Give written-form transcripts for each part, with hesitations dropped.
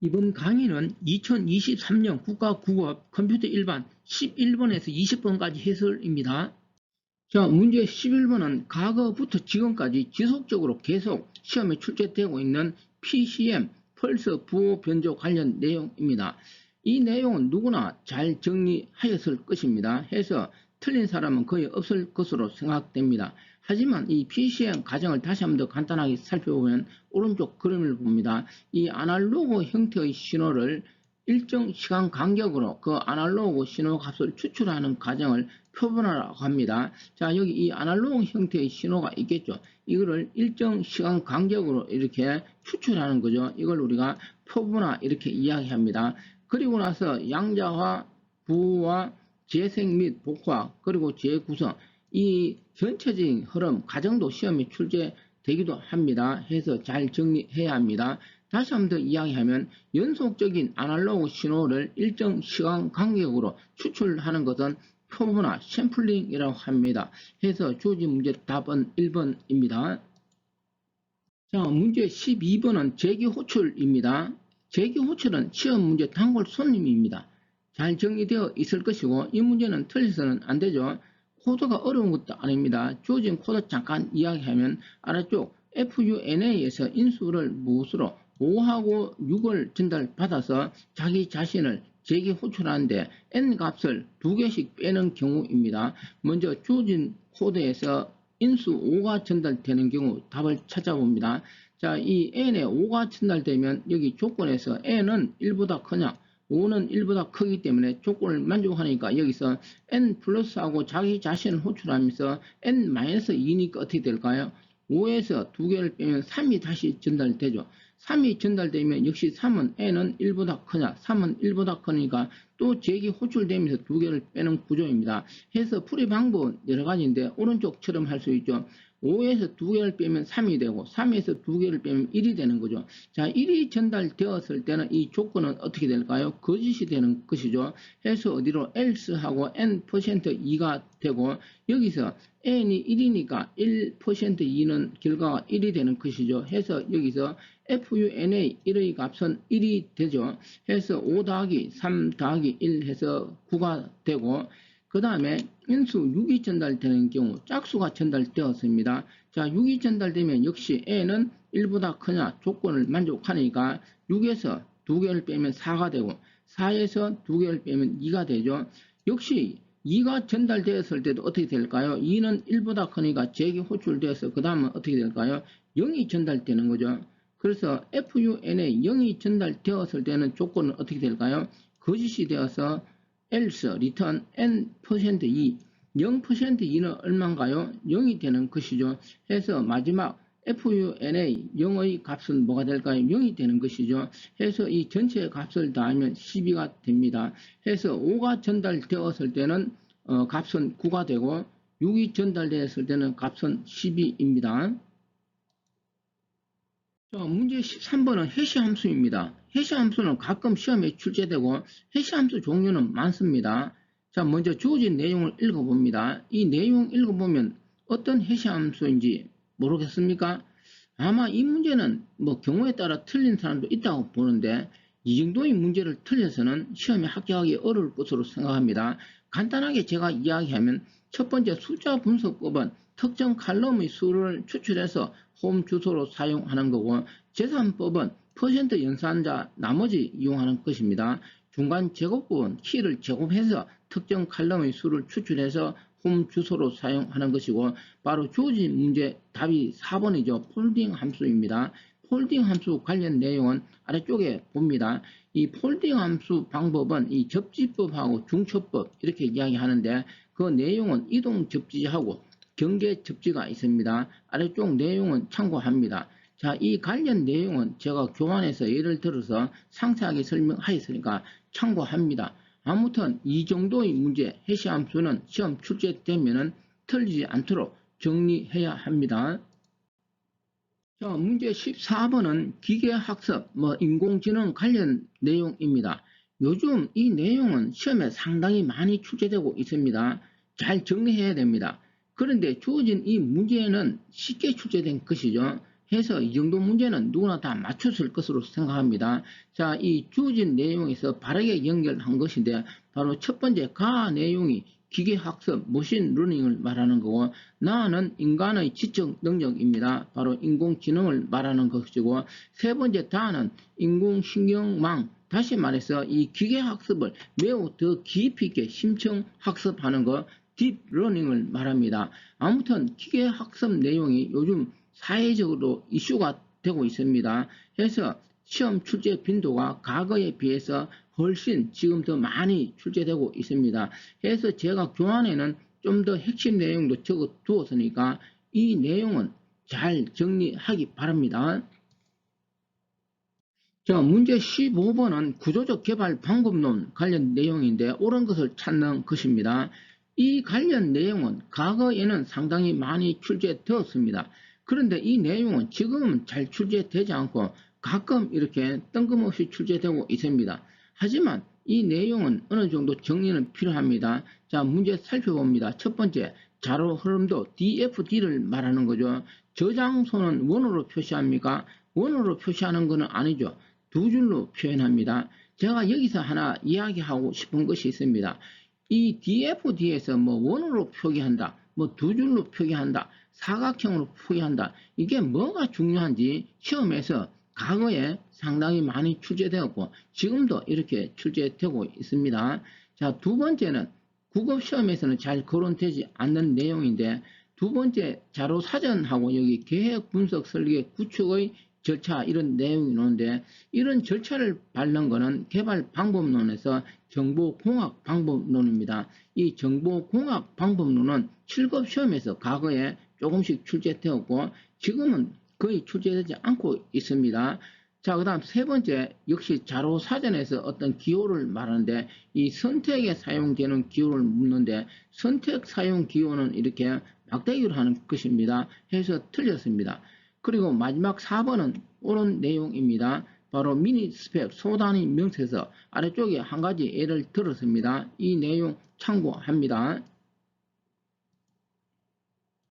이번 강의는 2023년 국가국어 컴퓨터 일반 11번에서 20번까지 해설입니다. 자, 문제 11번은 과거부터 지금까지 지속적으로 계속 시험에 출제되고 있는 PCM, 펄스 부호 변조 관련 내용입니다. 이 내용은 누구나 잘 정리하였을 것입니다. 해서 틀린 사람은 거의 없을 것으로 생각됩니다. 하지만 이 PCM 과정을 다시 한번 더 간단하게 살펴보면 오른쪽 그림을 봅니다. 이 아날로그 형태의 신호를 일정 시간 간격으로 그 아날로그 신호 값을 추출하는 과정을 표본화라고 합니다. 자, 여기 이 아날로그 형태의 신호가 있겠죠. 이거를 일정 시간 간격으로 이렇게 추출하는 거죠. 이걸 우리가 표본화 이렇게 이야기합니다. 그리고 나서 양자화, 부호화, 재생 및 복화, 그리고 재구성, 이 전체적인 흐름, 과정도 시험에 출제되기도 합니다. 해서 잘 정리해야 합니다. 다시 한번 더 이야기하면 연속적인 아날로그 신호를 일정 시간 간격으로 추출하는 것은 표본화, 샘플링이라고 합니다. 해서 주어진 문제 답은 1번입니다. 자, 문제 12번은 재기호출입니다. 재기호출은 시험 문제 단골 손님입니다. 잘 정리되어 있을 것이고 이 문제는 틀려서는 안 되죠. 코드가 어려운 것도 아닙니다. 주어진 코드 잠깐 이야기하면 아래쪽 FUNA에서 인수를 무수로 5하고 6을 전달받아서 자기 자신을 재기 호출하는데 n 값을 2개씩 빼는 경우입니다. 먼저 주어진 코드에서 인수 5가 전달되는 경우 답을 찾아봅니다. 자, 이 n에 5가 전달되면 여기 조건에서 n은 1보다 크냐 5는 1보다 크기 때문에 조건을 만족하니까 여기서 n 플러스하고 자기 자신을 호출하면서 n-2니까 어떻게 될까요? 5에서 2개를 빼면 3이 다시 전달되죠. 3이 전달되면 역시 3은 n은 1보다 크냐 3은 1보다 크니까 또 재기 호출되면서 2개를 빼는 구조입니다. 해서 풀이 방법은 여러 가지인데 오른쪽처럼 할 수 있죠. 5에서 2개를 빼면 3이 되고 3에서 2개를 빼면 1이 되는 거죠. 자, 1이 전달되었을 때는 이 조건은 어떻게 될까요? 거짓이 되는 것이죠. 해서 어디로 else하고 n%2가 되고 여기서 n이 1이니까 1%2는 결과가 1이 되는 것이죠. 해서 여기서 FUNA 1의 값은 1이 되죠. 해서 5 더하기 3 더하기 1 해서 9가 되고 그 다음에 인수 6이 전달되는 경우 짝수가 전달되었습니다. 자, 6이 전달되면 역시 n은 1보다 크냐 조건을 만족하니까 6에서 2개를 빼면 4가 되고 4에서 2개를 빼면 2가 되죠. 역시 2가 전달되었을 때도 어떻게 될까요? 2는 1보다 크니까 재기 호출되어서 그 다음은 어떻게 될까요? 0이 전달되는 거죠. 그래서 FUN에 0이 전달되었을 때는 조건은 어떻게 될까요? 거짓이 되어서 else, return n%2, 0%2는 얼마인가요? 0이 되는 것이죠. 해서 마지막 FUNA 0의 값은 뭐가 될까요? 0이 되는 것이죠. 해서 이 전체 값을 더하면 12가 됩니다. 해서 5가 전달되었을 때는 값은 9가 되고 6이 전달되었을 때는 값은 12입니다. 자, 문제 13번은 해시 함수입니다. 해시 함수는 가끔 시험에 출제되고 해시 함수 종류는 많습니다. 자, 먼저 주어진 내용을 읽어봅니다. 이 내용 읽어보면 어떤 해시 함수인지 모르겠습니까? 아마 이 문제는 뭐 경우에 따라 틀린 사람도 있다고 보는데 이 정도의 문제를 틀려서는 시험에 합격하기 어려울 것으로 생각합니다. 간단하게 제가 이야기하면 첫 번째 숫자 분석법은 특정 칼럼의 수를 추출해서 홈 주소로 사용하는 거고 계산법은 퍼센트 연산자 나머지 이용하는 것입니다. 중간 제곱법은 키를 제곱해서 특정 칼럼의 수를 추출해서 홈 주소로 사용하는 것이고 바로 주어진 문제 답이 4번이죠. 폴딩 함수입니다. 폴딩 함수 관련 내용은 아래쪽에 봅니다. 이 폴딩 함수 방법은 이 접지법하고 중첩법 이렇게 이야기하는데 그 내용은 이동 접지하고 경계 접지가 있습니다. 아래쪽 내용은 참고합니다. 자, 이 관련 내용은 제가 교환해서 예를 들어서 상세하게 설명하였으니까 참고합니다. 아무튼 이 정도의 문제 해시 함수는 시험 출제되면은 틀리지 않도록 정리해야 합니다. 자, 문제 14번은 기계학습, 인공지능 관련 내용입니다. 요즘 이 내용은 시험에 상당히 많이 출제되고 있습니다. 잘 정리해야 됩니다. 그런데 주어진 이 문제는 쉽게 출제된 것이죠. 해서 이 정도 문제는 누구나 다 맞췄을 것으로 생각합니다. 자, 이 주어진 내용에서 바르게 연결한 것인데 바로 첫 번째 가 내용이 기계학습, 머신러닝을 말하는 거고 나는 인간의 지적 능력입니다. 바로 인공지능을 말하는 것이고 세 번째 다는 인공신경망, 다시 말해서 이 기계학습을 매우 더 깊이 있게 심층학습하는 것, 딥러닝을 말합니다. 아무튼 기계학습 내용이 요즘 사회적으로 이슈가 되고 있습니다. 해서 시험 출제 빈도가 과거에 비해서 훨씬 지금 더 많이 출제되고 있습니다. 해서 제가 교환에는 좀 더 핵심 내용도 적어 두었으니까 이 내용은 잘 정리하기 바랍니다. 자, 문제 15번은 구조적 개발 방법론 관련 내용인데 옳은 것을 찾는 것입니다. 이 관련 내용은 과거에는 상당히 많이 출제되었습니다. 그런데 이 내용은 지금은 잘 출제되지 않고 가끔 이렇게 뜬금없이 출제되고 있습니다. 하지만 이 내용은 어느 정도 정리는 필요합니다. 자, 문제 살펴봅니다. 첫 번째, 자료 흐름도 DFD를 말하는 거죠. 저장소는 원으로 표시합니까? 원으로 표시하는 것은 아니죠. 두 줄로 표현합니다. 제가 여기서 하나 이야기하고 싶은 것이 있습니다. 이 DFD에서 뭐 원으로 표기한다, 뭐 두 줄로 표기한다, 사각형으로 표기한다. 이게 뭐가 중요한지 시험에서 과거에 상당히 많이 출제되었고 지금도 이렇게 출제되고 있습니다. 자, 두 번째는 국어시험에서는 잘 거론되지 않는 내용인데 두 번째 자료 사전하고 여기 계획 분석 설계 구축의 절차 이런 내용이 나오는데 이런 절차를 밟는 것은 개발 방법론에서 정보공학 방법론입니다. 이 정보공학 방법론은 7급 시험에서 과거에 조금씩 출제되었고 지금은 거의 출제되지 않고 있습니다. 자, 그 다음 세 번째 역시 자료 사전에서 어떤 기호를 말하는데 이 선택에 사용되는 기호를 묻는데 선택 사용 기호는 이렇게 막대기로 하는 것입니다. 해서 틀렸습니다. 그리고 마지막 4번은 옳은 내용입니다. 바로 미니 스펙 소단위 명세서 아래쪽에 한 가지 예를 들었습니다. 이 내용 참고합니다.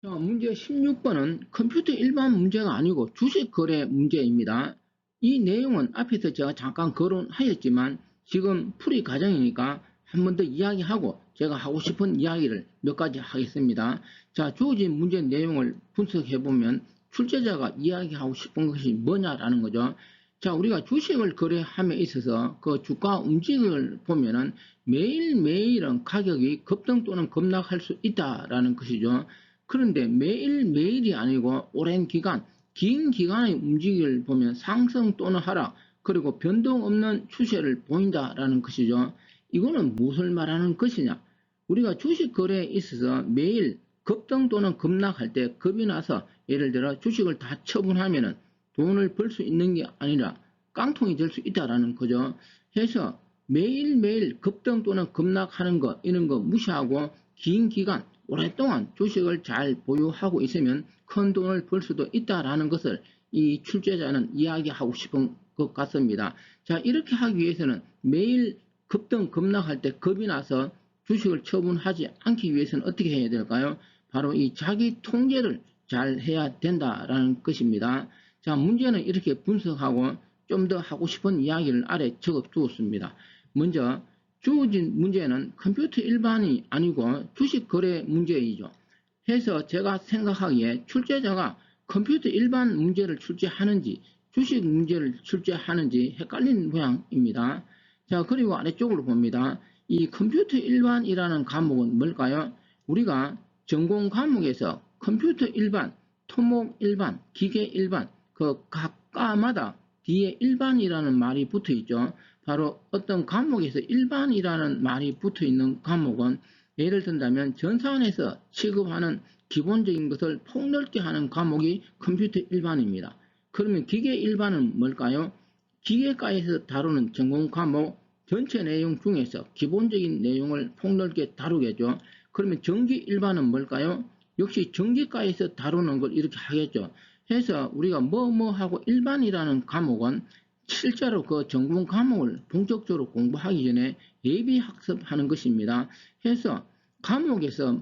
자, 문제 16번은 컴퓨터 일반 문제가 아니고 주식 거래 문제입니다. 이 내용은 앞에서 제가 잠깐 거론하였지만 지금 풀이 과정이니까 한 번 더 이야기하고 제가 하고 싶은 이야기를 몇 가지 하겠습니다. 자, 주어진 문제 내용을 분석해보면 출제자가 이야기하고 싶은 것이 뭐냐라는 거죠. 자, 우리가 주식을 거래함에 있어서 그 주가 움직임을 보면은 매일매일은 가격이 급등 또는 급락할 수 있다라는 것이죠. 그런데 매일매일이 아니고 오랜 기간, 긴 기간의 움직임을 보면 상승 또는 하락, 그리고 변동 없는 추세를 보인다라는 것이죠. 이거는 무엇을 말하는 것이냐? 우리가 주식 거래에 있어서 매일 급등 또는 급락할 때 겁이 나서 예를 들어 주식을 다 처분하면은 돈을 벌 수 있는 게 아니라 깡통이 될 수 있다라는 거죠. 해서 매일매일 급등 또는 급락하는 것, 이런 거 무시하고 긴 기간, 오랫동안 주식을 잘 보유하고 있으면 큰 돈을 벌 수도 있다라는 것을 이 출제자는 이야기하고 싶은 것 같습니다. 자, 이렇게 하기 위해서는 매일 급등 급락할 때 겁이 나서 주식을 처분하지 않기 위해서는 어떻게 해야 될까요? 바로 이 자기 통제를 잘 해야 된다라는 것입니다. 자, 문제는 이렇게 분석하고 좀 더 하고 싶은 이야기를 아래 적어 두었습니다. 먼저 주어진 문제는 컴퓨터 일반이 아니고 주식 거래 문제이죠. 해서 제가 생각하기에 출제자가 컴퓨터 일반 문제를 출제하는지 주식 문제를 출제하는지 헷갈린 모양입니다. 자, 그리고 아래쪽으로 봅니다. 이 컴퓨터 일반이라는 과목은 뭘까요? 우리가 전공 과목에서 컴퓨터 일반, 토목 일반, 기계 일반, 그 각과마다 뒤에 일반이라는 말이 붙어 있죠. 바로 어떤 과목에서 일반이라는 말이 붙어 있는 과목은 예를 든다면 전산에서 취급하는 기본적인 것을 폭넓게 하는 과목이 컴퓨터 일반입니다. 그러면 기계 일반은 뭘까요? 기계과에서 다루는 전공 과목 전체 내용 중에서 기본적인 내용을 폭넓게 다루겠죠. 그러면 전기 일반은 뭘까요? 역시 전기과에서 다루는 걸 이렇게 하겠죠. 해서 우리가 뭐뭐하고 일반이라는 과목은 실제로 그 전공 과목을 본격적으로 공부하기 전에 예비 학습하는 것입니다. 해서 과목에서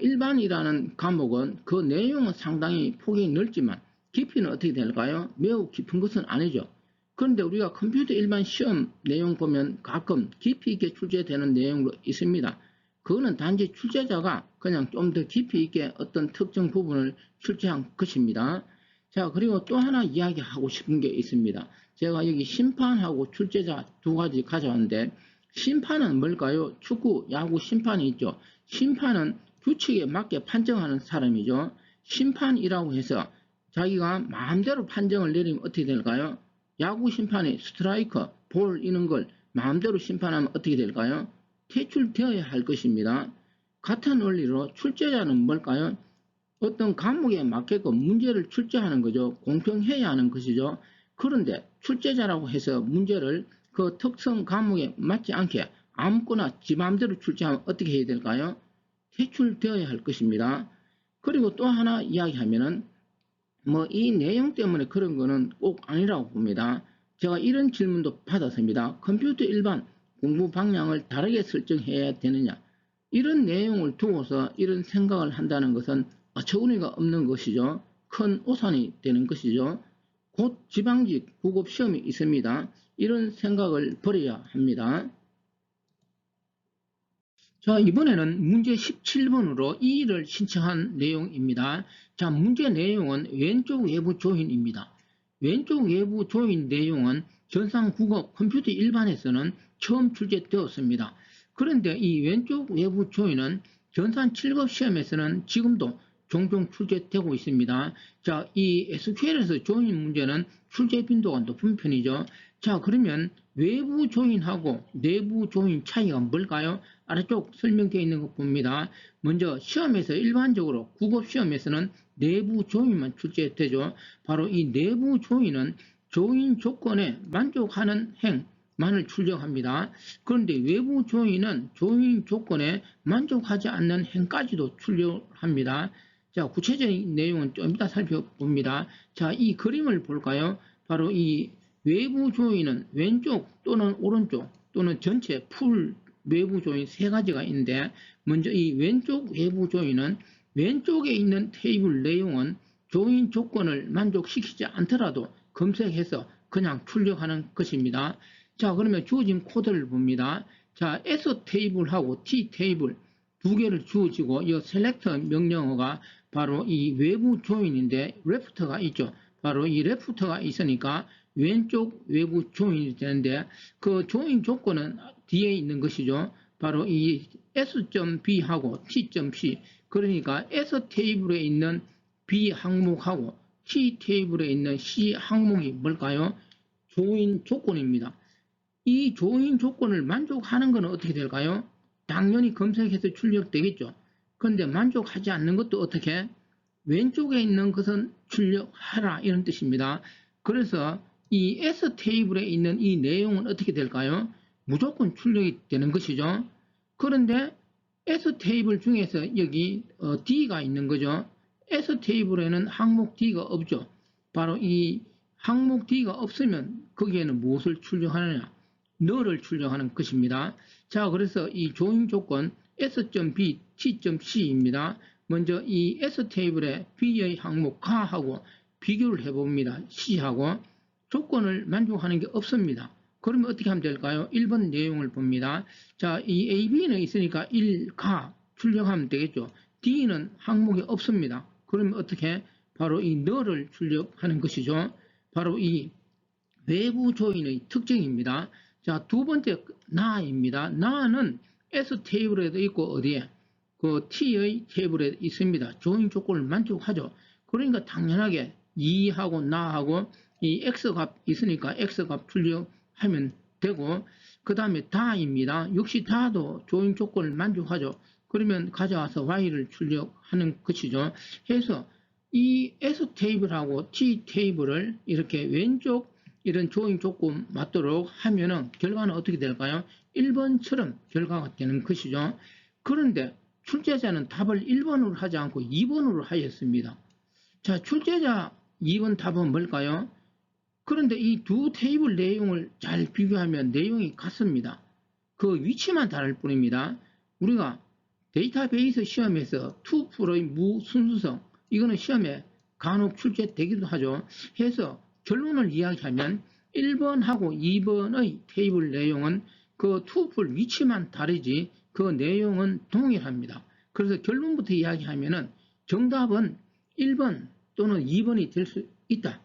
일반이라는 과목은 그 내용은 상당히 폭이 넓지만 깊이는 어떻게 될까요? 매우 깊은 것은 아니죠. 그런데 우리가 컴퓨터 일반 시험 내용 보면 가끔 깊이 있게 출제되는 내용도 있습니다. 그거는 단지 출제자가 그냥 좀 더 깊이 있게 어떤 특정 부분을 출제한 것입니다. 자, 그리고 또 하나 이야기하고 싶은 게 있습니다. 제가 여기 심판하고 출제자 두 가지 가져왔는데, 심판은 뭘까요? 축구, 야구 심판이 있죠. 심판은 규칙에 맞게 판정하는 사람이죠. 심판이라고 해서 자기가 마음대로 판정을 내리면 어떻게 될까요? 야구 심판이 스트라이크, 볼 이런 걸 마음대로 심판하면 어떻게 될까요? 퇴출되어야 할 것입니다. 같은 원리로 출제자는 뭘까요? 어떤 과목에 맞게끔 문제를 출제하는 거죠. 공평해야 하는 것이죠. 그런데 출제자라고 해서 문제를 그 특성 과목에 맞지 않게 아무거나 지 마음대로 출제하면 어떻게 해야 될까요? 퇴출되어야 할 것입니다. 그리고 또 하나 이야기하면은 뭐 이 내용 때문에 그런 거는 꼭 아니라고 봅니다. 제가 이런 질문도 받았습니다. 컴퓨터 일반 공부 방향을 다르게 설정해야 되느냐? 이런 내용을 두고서 이런 생각을 한다는 것은 어처구니가 없는 것이죠. 큰 오산이 되는 것이죠. 곧 지방직 부급 시험이 있습니다. 이런 생각을 버려야 합니다. 자, 이번에는 문제 17번으로 2를 신청한 내용입니다. 자, 문제 내용은 왼쪽 외부 조인입니다. 왼쪽 외부 조인 내용은 전산국어 컴퓨터 일반에서는 처음 출제되었습니다. 그런데 이 왼쪽 외부 조인은 전산 7급 시험에서는 지금도 종종 출제되고 있습니다. 자, 이 SQL에서 조인 문제는 출제 빈도가 높은 편이죠. 자, 그러면 외부 조인하고 내부 조인 차이가 뭘까요? 아래쪽 설명되어 있는 것 봅니다. 먼저 시험에서 일반적으로 국어 시험에서는 내부 조인만 출제되죠. 바로 이 내부 조인은 조인 조건에 만족하는 행만을 출력합니다. 그런데 외부 조인은 조인 조건에 만족하지 않는 행까지도 출력합니다. 자, 구체적인 내용은 좀 이따 살펴봅니다. 자, 이 그림을 볼까요? 바로 이 외부 조인은 왼쪽 또는 오른쪽 또는 전체 풀 외부 조인 세 가지가 있는데, 먼저 이 왼쪽 외부 조인은 왼쪽에 있는 테이블 내용은 조인 조건을 만족시키지 않더라도 검색해서 그냥 출력하는 것입니다. 자, 그러면 주어진 코드를 봅니다. 자, S 테이블하고 T 테이블 두 개를 주어지고 이 셀렉터 명령어가 바로 이 외부 조인인데 레프트가 있죠. 바로 이 레프트가 있으니까 왼쪽 외부 조인이 되는데, 그 조인 조건은 뒤에 있는 것이죠. 바로 이 S.B하고 T.C, 그러니까 S 테이블에 있는 B 항목하고 T 테이블에 있는 C 항목이 뭘까요? 조인 조건입니다. 이 조인 조건을 만족하는 것은 어떻게 될까요? 당연히 검색해서 출력되겠죠. 그런데 만족하지 않는 것도 어떻게? 왼쪽에 있는 것은 출력하라, 이런 뜻입니다. 그래서 이 S 테이블에 있는 이 내용은 어떻게 될까요? 무조건 출력이 되는 것이죠. 그런데 S 테이블 중에서 여기 D가 있는 거죠. S 테이블에는 항목 D가 없죠. 바로 이 항목 D가 없으면 거기에는 무엇을 출력하느냐? 너를 출력하는 것입니다. 자, 그래서 이 조인 조건 S.B, T.C입니다. 먼저 이 S 테이블의 B의 항목 가하고 비교를 해봅니다. C하고 조건을 만족하는 게 없습니다. 그러면 어떻게 하면 될까요? 1번 내용을 봅니다. 자, 이 A, B는 있으니까 1가 출력하면 되겠죠. D는 항목이 없습니다. 그러면 어떻게? 바로 이 너를 출력하는 것이죠. 바로 이 외부 조인의 특징입니다. 자, 두 번째 나입니다. 나는 S 테이블에도 있고 어디에? 그 T의 테이블에 있습니다. 조인 조건을 만족하죠. 그러니까 당연하게 이하고 나하고 이 X값 있으니까 X값 출력하면 되고, 그 다음에 다입니다. 역시 다도 조인 조건을 만족하죠. 그러면 가져와서 Y를 출력하는 것이죠. 해서 이 S 테이블하고 T 테이블을 이렇게 왼쪽 이런 조인 조건 맞도록 하면은 결과는 어떻게 될까요? 1번처럼 결과가 되는 것이죠. 그런데 출제자는 답을 1번으로 하지 않고 2번으로 하였습니다. 자, 출제자 2번 답은 뭘까요? 그런데 이 두 테이블 내용을 잘 비교하면 내용이 같습니다. 그 위치만 다를 뿐입니다. 우리가 데이터베이스 시험에서 투풀의 무순수성, 이거는 시험에 간혹 출제되기도 하죠. 해서 결론을 이야기하면 1번하고 2번의 테이블 내용은 그 투풀 위치만 다르지 그 내용은 동일합니다. 그래서 결론부터 이야기하면은 정답은 1번 또는 2번이 될 수 있다.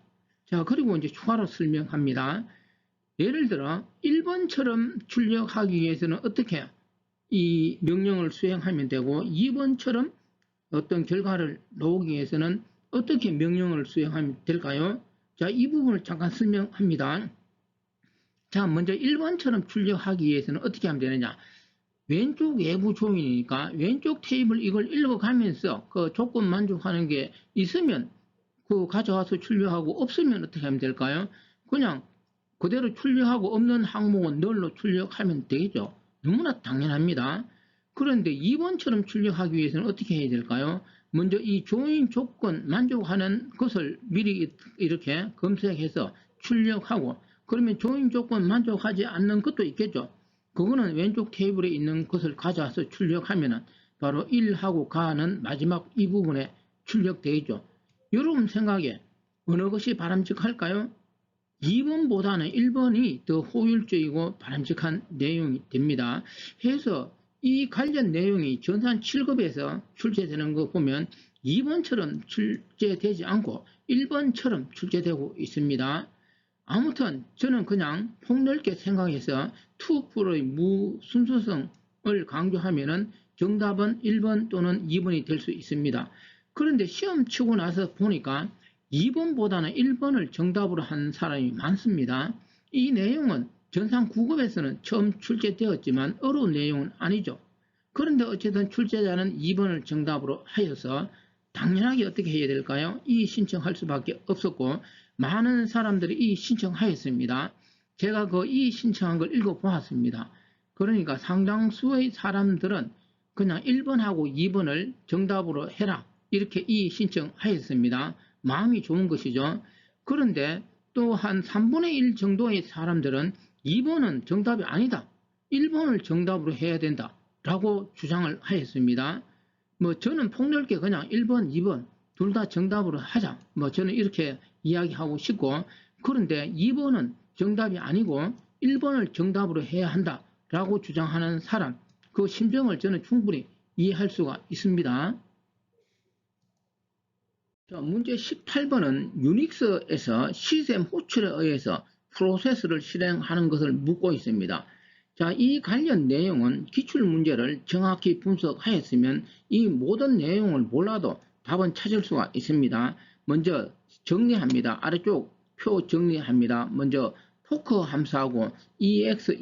자, 그리고 이제 추가로 설명합니다. 예를 들어 1번처럼 출력하기 위해서는 어떻게 이 명령을 수행하면 되고 2번처럼 어떤 결과를 나오기 위해서는 어떻게 명령을 수행하면 될까요? 자, 이 부분을 잠깐 설명합니다. 자, 먼저 1번처럼 출력하기 위해서는 어떻게 하면 되느냐? 왼쪽 외부 조인이니까 왼쪽 테이블 이걸 읽어가면서 그 조건 만족하는 게 있으면 그 가져와서 출력하고 없으면 어떻게 하면 될까요? 그냥 그대로 출력하고 없는 항목은 널로 출력하면 되겠죠. 너무나 당연합니다. 그런데 2번처럼 출력하기 위해서는 어떻게 해야 될까요? 먼저 이 조인 조건 만족하는 것을 미리 이렇게 검색해서 출력하고 그러면 조인 조건 만족하지 않는 것도 있겠죠. 그거는 왼쪽 테이블에 있는 것을 가져와서 출력하면 바로 1하고 가는 마지막 이 부분에 출력되죠. 여러분 생각에 어느 것이 바람직할까요? 2번보다는 1번이 더 효율적이고 바람직한 내용이 됩니다. 해서 이 관련 내용이 전산 7급에서 출제되는 거 보면 2번처럼 출제되지 않고 1번처럼 출제되고 있습니다. 아무튼 저는 그냥 폭넓게 생각해서 투풀의 무순수성을 강조하면 정답은 1번 또는 2번이 될 수 있습니다. 그런데 시험 치고 나서 보니까 2번보다는 1번을 정답으로 한 사람이 많습니다. 이 내용은 전산 9급에서는 처음 출제되었지만 어려운 내용은 아니죠. 그런데 어쨌든 출제자는 2번을 정답으로 하여서 당연하게 어떻게 해야 될까요? 이의 신청할 수밖에 없었고 많은 사람들이 이의 신청하였습니다. 제가 그 이의 신청한 걸 읽어보았습니다. 그러니까 상당수의 사람들은 그냥 1번하고 2번을 정답으로 해라 이렇게 이의 신청하였습니다. 마음이 좋은 것이죠. 그런데 또 한 3분의 1 정도의 사람들은 2번은 정답이 아니다. 1번을 정답으로 해야 된다. 라고 주장을 하였습니다. 저는 폭넓게 그냥 1번, 2번 둘 다 정답으로 하자. 저는 이렇게 이야기하고 싶고 그런데 2번은 정답이 아니고 1번을 정답으로 해야 한다. 라고 주장하는 사람 그 심정을 저는 충분히 이해할 수가 있습니다. 자, 문제 18번은 유닉스에서 시스템 호출에 의해서 프로세스를 실행하는 것을 묻고 있습니다. 자, 이 관련 내용은 기출문제를 정확히 분석하였으면 이 모든 내용을 몰라도 답은 찾을 수가 있습니다. 먼저 정리합니다. 아래쪽 표 정리합니다. 먼저 포커 함수하고 EX,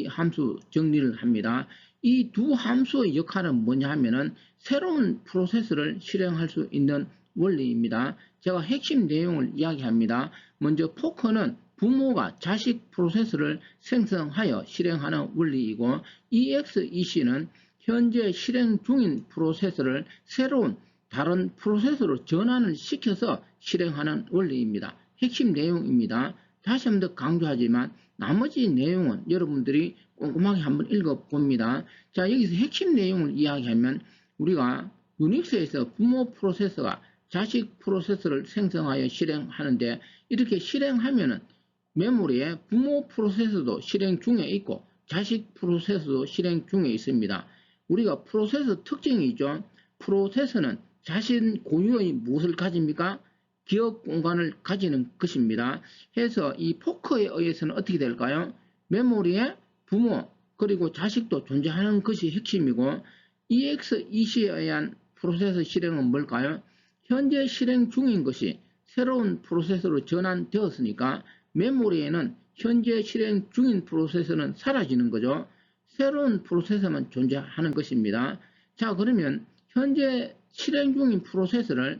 함수 정리를 합니다. 이 두 함수의 역할은 뭐냐 하면은 새로운 프로세스를 실행할 수 있는 원리입니다. 제가 핵심 내용을 이야기합니다. 먼저 포커는 부모가 자식 프로세스를 생성하여 실행하는 원리이고 EXEC는 현재 실행 중인 프로세스를 새로운 다른 프로세스로 전환을 시켜서 실행하는 원리입니다. 핵심 내용입니다. 다시 한 번 더 강조하지만 나머지 내용은 여러분들이 꼼꼼하게 한번 읽어봅니다. 자, 여기서 핵심 내용을 이야기하면 우리가 유닉스에서 부모 프로세서가 자식 프로세스를 생성하여 실행하는데 이렇게 실행하면은 메모리에 부모 프로세스도 실행 중에 있고 자식 프로세스도 실행 중에 있습니다. 우리가 프로세스 특징이죠. 프로세스는 자신 고유의 무엇을 가집니까? 기억 공간을 가지는 것입니다. 해서 이 포커에 의해서는 어떻게 될까요? 메모리에 부모 그리고 자식도 존재하는 것이 핵심이고 EXEC에 의한 프로세스 실행은 뭘까요? 현재 실행 중인 것이 새로운 프로세서로 전환되었으니까 메모리에는 현재 실행 중인 프로세서는 사라지는 거죠. 새로운 프로세서만 존재하는 것입니다. 자, 그러면 현재 실행 중인 프로세서를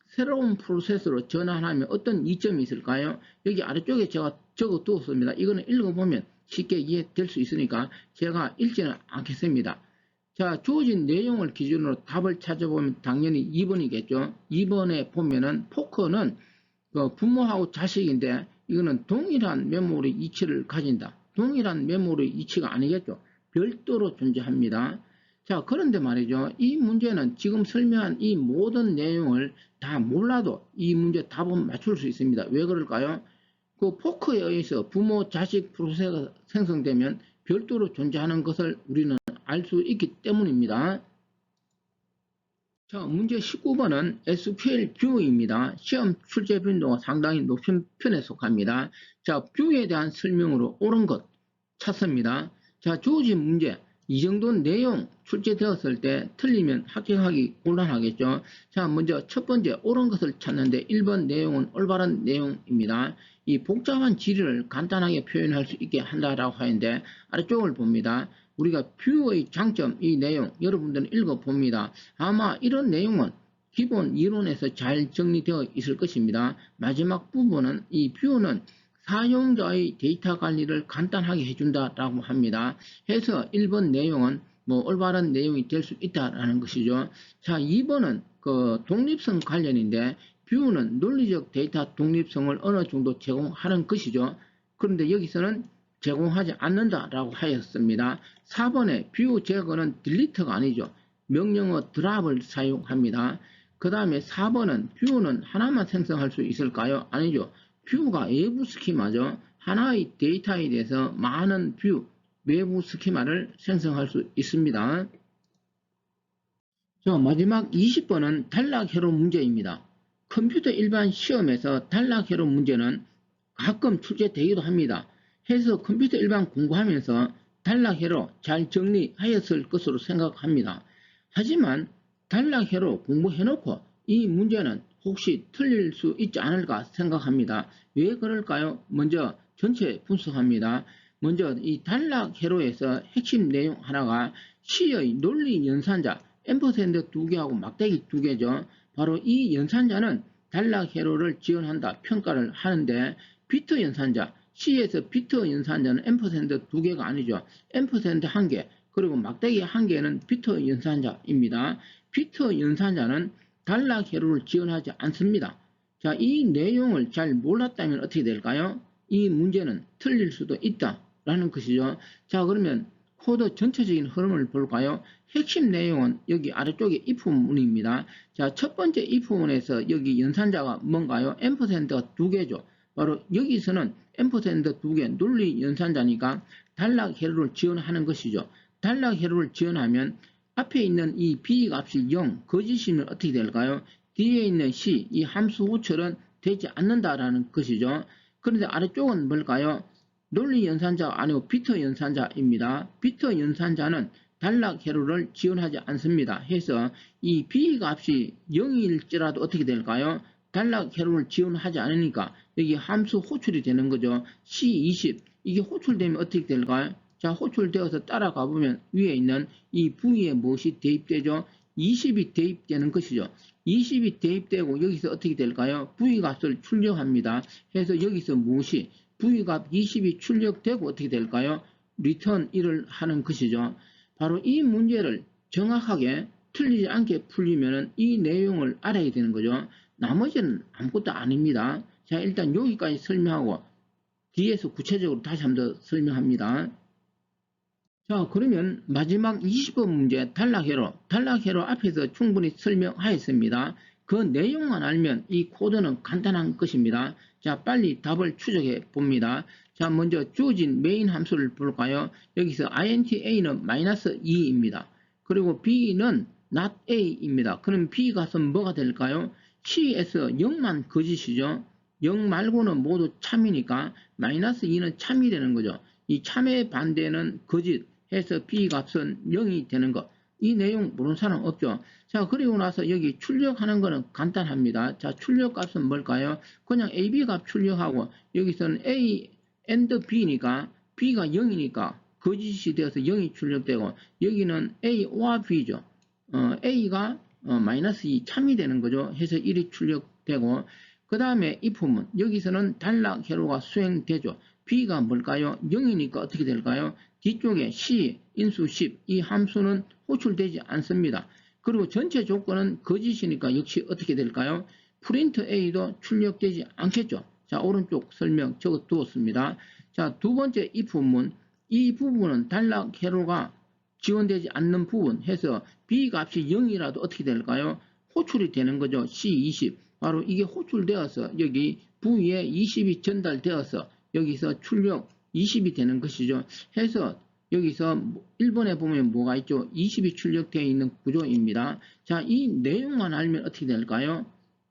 새로운 프로세서로 전환하면 어떤 이점이 있을까요? 여기 아래쪽에 제가 적어 두었습니다. 이거는 읽어보면 쉽게 이해될 수 있으니까 제가 읽지는 않겠습니다. 자, 주어진 내용을 기준으로 답을 찾아보면 당연히 2번이겠죠. 2번에 보면은 포커는 부모하고 자식인데 이거는 동일한 메모리 이치를 가진다. 동일한 메모리 이치가 아니겠죠. 별도로 존재합니다. 자, 그런데 말이죠. 이 문제는 지금 설명한 이 모든 내용을 다 몰라도 이 문제 답은 맞출 수 있습니다. 왜 그럴까요? 그 포크에 의해서 부모 자식 프로세스가 생성되면 별도로 존재하는 것을 우리는 알 수 있기 때문입니다. 자, 문제 19번은 SQL 뷰입니다. 시험 출제 빈도가 상당히 높은 편에 속합니다. 자, 뷰에 대한 설명으로 옳은 것 찾습니다. 자, 주어진 문제. 이 정도 내용 출제되었을 때 틀리면 합격하기 곤란하겠죠. 자, 먼저 첫 번째 옳은 것을 찾는데 1번 내용은 올바른 내용입니다. 이 복잡한 지리를 간단하게 표현할 수 있게 한다라고 하는데 아래쪽을 봅니다. 우리가 뷰의 장점, 이 내용 여러분들은 읽어봅니다. 아마 이런 내용은 기본 이론에서 잘 정리되어 있을 것입니다. 마지막 부분은 이 뷰는 사용자의 데이터 관리를 간단하게 해준다라고 합니다. 해서 1번 내용은 뭐 올바른 내용이 될 수 있다라는 것이죠. 자, 2번은 그 독립성 관련인데 뷰는 논리적 데이터 독립성을 어느 정도 제공하는 것이죠. 그런데 여기서는 제공하지 않는다라고 하였습니다. 4번에 뷰 제거는 딜리트가 아니죠. 명령어 드랍을 사용합니다. 그 다음에 4번은 뷰는 하나만 생성할 수 있을까요? 아니죠. 뷰가 외부 스키마죠. 하나의 데이터에 대해서 많은 뷰, 외부 스키마를 생성할 수 있습니다. 자, 마지막 20번은 단락회로 문제입니다. 컴퓨터 일반 시험에서 단락회로 문제는 가끔 출제되기도 합니다. 해서 컴퓨터 일반 공부하면서 단락회로 잘 정리하였을 것으로 생각합니다. 하지만 단락회로 공부해놓고 이 문제는 혹시 틀릴 수 있지 않을까 생각합니다. 왜 그럴까요? 먼저 전체 분석합니다. 먼저 이 단락회로에서 핵심 내용 하나가 시의 논리 연산자 앰퍼센드 2개하고 막대기 2개죠. 바로 이 연산자는 단락회로를 지원한다 평가를 하는데 비트 연산자 C에서 비트 연산자는 앰퍼센드 2개가 아니죠. 앰퍼센드 1개 그리고 막대기 1개는 비트 연산자입니다. 비트 연산자는 단락회로를 지원하지 않습니다. 자, 이 내용을 잘 몰랐다면 어떻게 될까요? 이 문제는 틀릴 수도 있다라는 것이죠. 자, 그러면 코드 전체적인 흐름을 볼까요? 핵심 내용은 여기 아래쪽에 if문입니다. 자, 첫 번째 if문에서 여기 연산자가 뭔가요? 앰퍼센드가 2개죠. 바로 여기서는 앰퍼센드 2개 논리 연산자니까 단락회로를 지원하는 것이죠. 단락회로를 지원하면 앞에 있는 이 b 값이 0, 거짓이면 어떻게 될까요? 뒤에 있는 c, 이 함수 호출은 되지 않는다라는 것이죠. 그런데 아래쪽은 뭘까요? 논리 연산자가 아니고 비트 연산자입니다. 비트 연산자는 단락회로를 지원하지 않습니다. 해서 이 b 값이 0일지라도 어떻게 될까요? 단락회로를 지원하지 않으니까 여기 함수 호출이 되는 거죠. C20 이게 호출되면 어떻게 될까요? 자, 호출되어서 따라가 보면 위에 있는 이 V에 무엇이 대입되죠? 20이 대입되는 것이죠. 20이 대입되고 여기서 어떻게 될까요? V값을 출력합니다. 해서 여기서 무엇이 V값 20이 출력되고 어떻게 될까요? 리턴 1을 하는 것이죠. 바로 이 문제를 정확하게 틀리지 않게 풀리면 이 내용을 알아야 되는 거죠. 나머지는 아무것도 아닙니다. 자, 일단 여기까지 설명하고 뒤에서 구체적으로 다시 한번 더 설명합니다. 자, 그러면 마지막 20번 문제 단락회로 앞에서 충분히 설명하였습니다. 그 내용만 알면 이 코드는 간단한 것입니다. 자, 빨리 답을 추적해 봅니다. 자, 먼저 주어진 메인 함수를 볼까요? 여기서 int a는 -2입니다. 그리고 b는 not a입니다. 그럼 b 값은 뭐가 될까요? C에서 0만 거짓이죠. 0 말고는 모두 참이니까 -2는 참이 되는 거죠. 이 참의 반대는 거짓 해서 b 값은 0이 되는 것. 이 내용 모르는 사람 없죠. 자, 그리고 나서 여기 출력하는 거는 간단합니다. 자, 출력 값은 뭘까요? 그냥 ab 값 출력하고 여기서는 a and b니까 b가 0이니까 거짓이 되어서 0이 출력되고 여기는 a와 b죠. a가 -2 참이 되는 거죠. 해서 1이 출력되고 그 다음에 if문 여기서는 단락회로가 수행되죠. b가 뭘까요? 0이니까 어떻게 될까요? 뒤쪽에 c 인수 10 이 함수는 호출되지 않습니다. 그리고 전체 조건은 거짓이니까 역시 어떻게 될까요? 프린트 a도 출력되지 않겠죠. 자, 오른쪽 설명 적어 두었습니다. 자, 두 번째 if문 이 부분은 단락회로가 지원되지 않는 부분 해서 B값이 0이라도 어떻게 될까요? 호출이 되는 거죠. C20. 바로 이게 호출되어서 여기 V에 20이 전달되어서 여기서 출력 20이 되는 것이죠. 해서 여기서 1번에 보면 뭐가 있죠? 20이 출력되어 있는 구조입니다. 자, 이 내용만 알면 어떻게 될까요?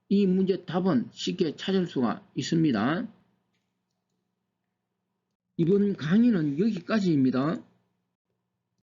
이 문제 답은 쉽게 찾을 수가 있습니다. 이번 강의는 여기까지입니다.